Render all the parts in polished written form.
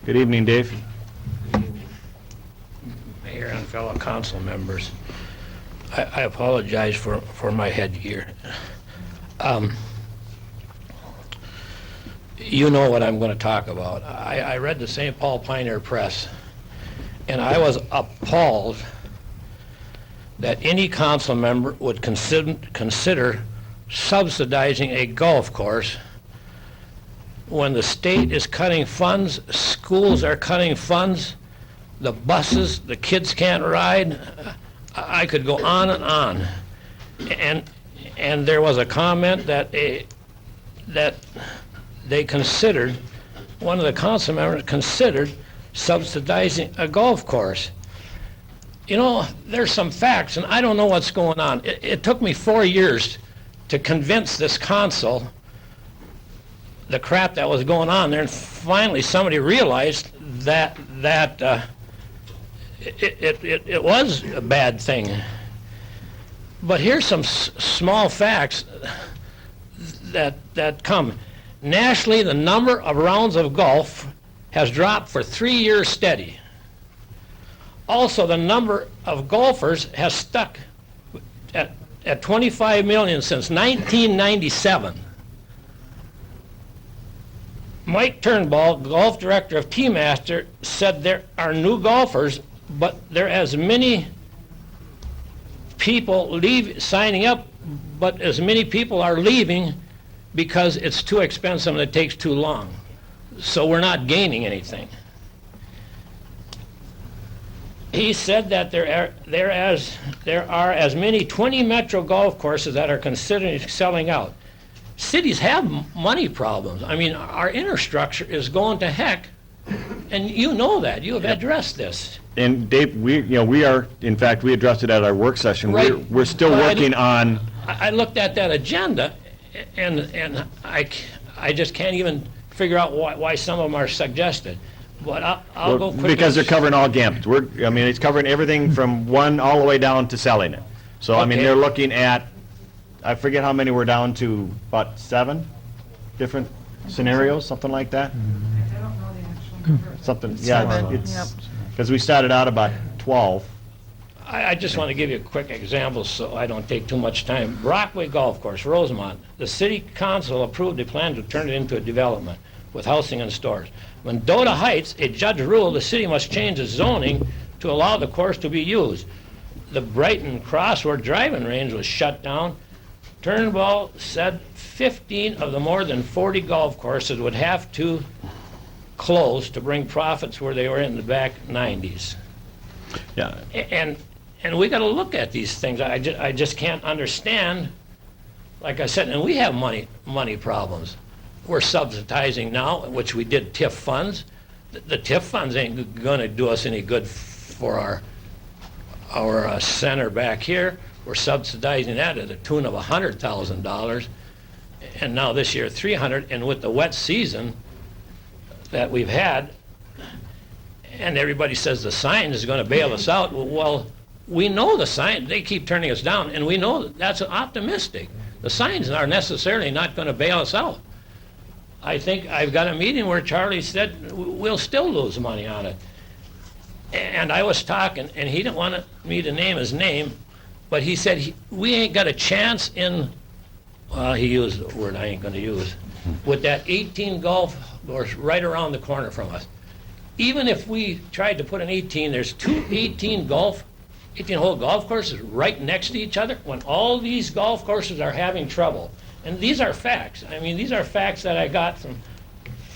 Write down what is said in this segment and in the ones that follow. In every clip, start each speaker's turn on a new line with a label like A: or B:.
A: Good evening, Dave.
B: Mayor and fellow council members, I apologize for my headgear. You know what I'm going to talk about. I read the St. Paul Pioneer Press, and I was appalled that any council member would consider subsidizing a golf course when the state is cutting funds, schools are cutting funds, the buses, the kids can't ride. I could go on and on. And there was a comment that they considered, one of the council members considered subsidizing a golf course. You know, there's some facts, and I don't know what's going on. It took me 4 years to convince this council the crap that was going on there, and finally somebody realized that it was a bad thing. But here's some small facts that come. Nationally, the number of rounds of golf has dropped for 3 years steady. Also, the number of golfers has stuck at 25 million since 1997. Mike Turnbull, golf director of Teamaster, said there are new golfers, but there are as many people signing up, but as many people are leaving because it's too expensive and it takes too long. So we're not gaining anything. He said that there are as many 20 metro golf courses that are considering selling out. Cities have money problems. I mean, our infrastructure is going to heck, and you know that. You have addressed this.
A: And Dave, we are, in fact, we addressed it at our work session.
B: Right.
A: We're still working on.
B: I looked at that agenda, and I just can't even figure out why some of them are suggested. But I'll go quickly.
A: Because they're covering all gambits. It's covering everything from one all the way down to selling it. So, I mean,
B: Okay.
A: they're looking at, I forget how many we're down to, about 7 different scenarios, something like that?
C: I don't know the actual number.
A: Something,
C: Seven,
A: yeah, it's,
C: yep.
A: because we started out about 12.
B: I just want to give you a quick example so I don't take too much time. Brockway Golf Course, Rosemont. The city council approved a plan to turn it into a development with housing and stores. Mendota Heights, a judge ruled the city must change its zoning to allow the course to be used. The Brighton Crossword driving range was shut down. Turnbull said 15 of the more than 40 golf courses would have to close to bring profits where they were in the back 90s.
A: Yeah.
B: And we got to look at these things. I just can't understand. Like I said, and we have money problems. We're subsidizing now, which we did TIF funds. The TIF funds ain't going to do us any good for our center back here. We're subsidizing that at a tune of $100,000, and now this year $300,000. And with the wet season that we've had, and everybody says the sign is going to bail us out. Well, we know the sign. They keep turning us down, and we know that's optimistic. The signs are necessarily not going to bail us out. I think I've got a meeting where Charlie said we'll still lose money on it. And I was talking, and he didn't want me to name his name, but he said we ain't got a chance in, well, he used a word I ain't going to use, with that 18 golf course right around the corner from us. Even if we tried to put an 18, there's two 18-hole golf courses right next to each other when all these golf courses are having trouble. And these are facts. I mean, these are facts that I got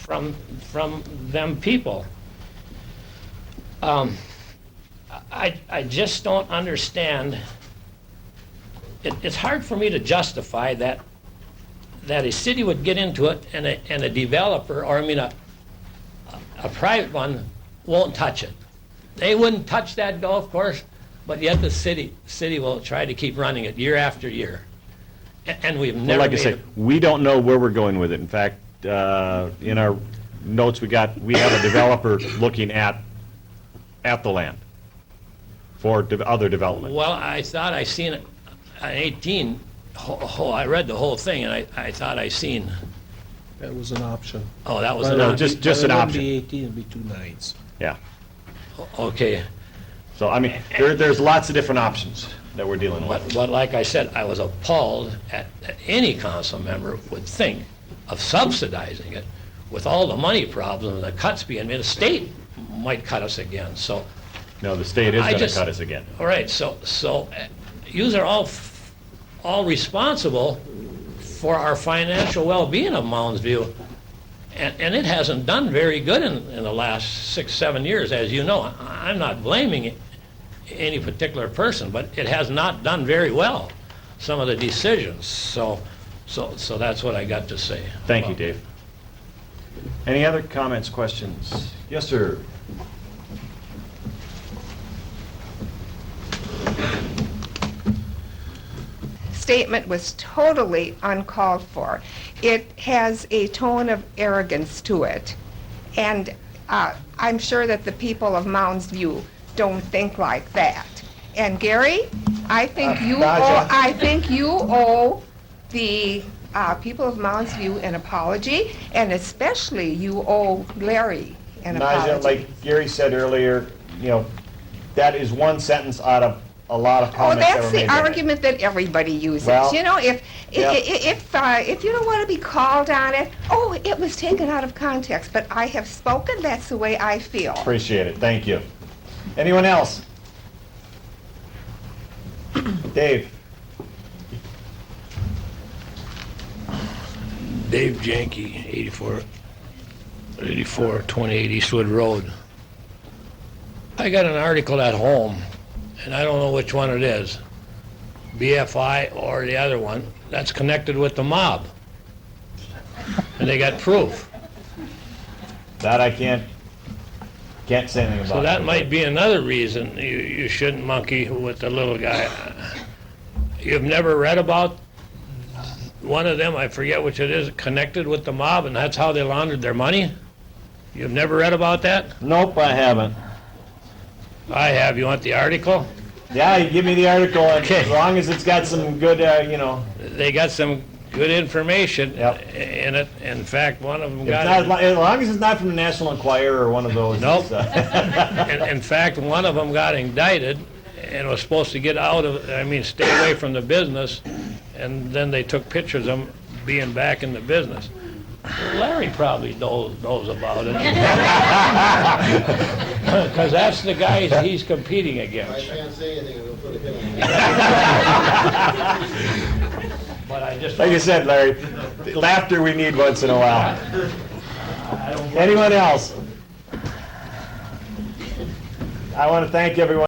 B: from them people. I just don't understand. It's hard for me to justify that a city would get into it and a developer, or a private one, won't touch it. They wouldn't touch that golf course, but yet the city will try to keep running it year after year. And we've never
A: Well, like I said, we don't know where we're going with it. In fact, in our notes we have a developer looking at the land for other development.
B: Well, I thought I seen an 18. I read the whole thing, and I thought I seen
D: That was an option.
B: Oh, that was
D: But
B: an
D: it
A: No,
D: would
B: option.
A: just
D: be-
A: an
D: but it
A: option.
D: wouldn't be 18, it'd be 2 nights.
A: Yeah.
B: Okay,
A: So, I mean, there's lots of different options that we're dealing with.
B: but like I said, I was appalled that any council member would think of subsidizing it with all the money problems and the cuts being made. The state might cut us again, so,
A: No, the state is
B: I
A: gonna
B: just-
A: cut us again.
B: all right, so yous are all responsible for our financial well-being of Mounds View. And it hasn't done very good in the last 6, 7 years, as you know. I'm not blaming any particular person, but it has not done very well, some of the decisions. So that's what I got to say.
A: Thank you, Dave. Any other comments, questions? Yes, sir.
E: Statement was totally uncalled for. It has a tone of arrogance to it. And I'm sure that the people of Mounds View don't think like that. And Gary, I think you owe the people of Mounds View an apology, and especially you owe Larry an apology.
A: Naja, like Gary said earlier, you know, that is one sentence out of a lot of
E: Oh,
A: comments that
E: that's
A: were
E: the
A: made. there.
E: argument that everybody uses.
A: Well,
E: You know,
A: yeah.
E: if you don't want to be called on it, oh, it was taken out of context. But I have spoken. That's the way I feel.
A: Appreciate it, thank you. Anyone else? Dave?
B: Dave Janke, 84, 28 Eastwood Road. I got an article at home, and I don't know which one it is, BFI or the other one, that's connected with the mob. And they got proof.
A: That I can't say anything about.
B: So that might be another reason you shouldn't monkey with the little guy. You've never read about one of them, I forget which it is, connected with the mob, and that's how they laundered their money? You've never read about that?
A: Nope, I haven't.
B: I have. You want the article?
A: Yeah, you give me the article, and
B: Okay.
A: as long as it's got some good, you know,
B: They got some good information
A: Yep.
B: in it. In fact, one of them
A: it's
B: got
A: not, as long as it's not from the National Enquirer or one of those.
B: Nope.
A: it's,
B: in fact, one of them got indicted and was supposed to get out of, stay away from the business, and then they took pictures of him being back in the business. Larry probably knows about it. Because that's the guys he's competing
F: I
B: against.
F: can't say anything, we'll put a hit on it.
B: But I just,
A: Like you said, Larry, laughter we need once in a while. Anyone else? I want to thank everyone.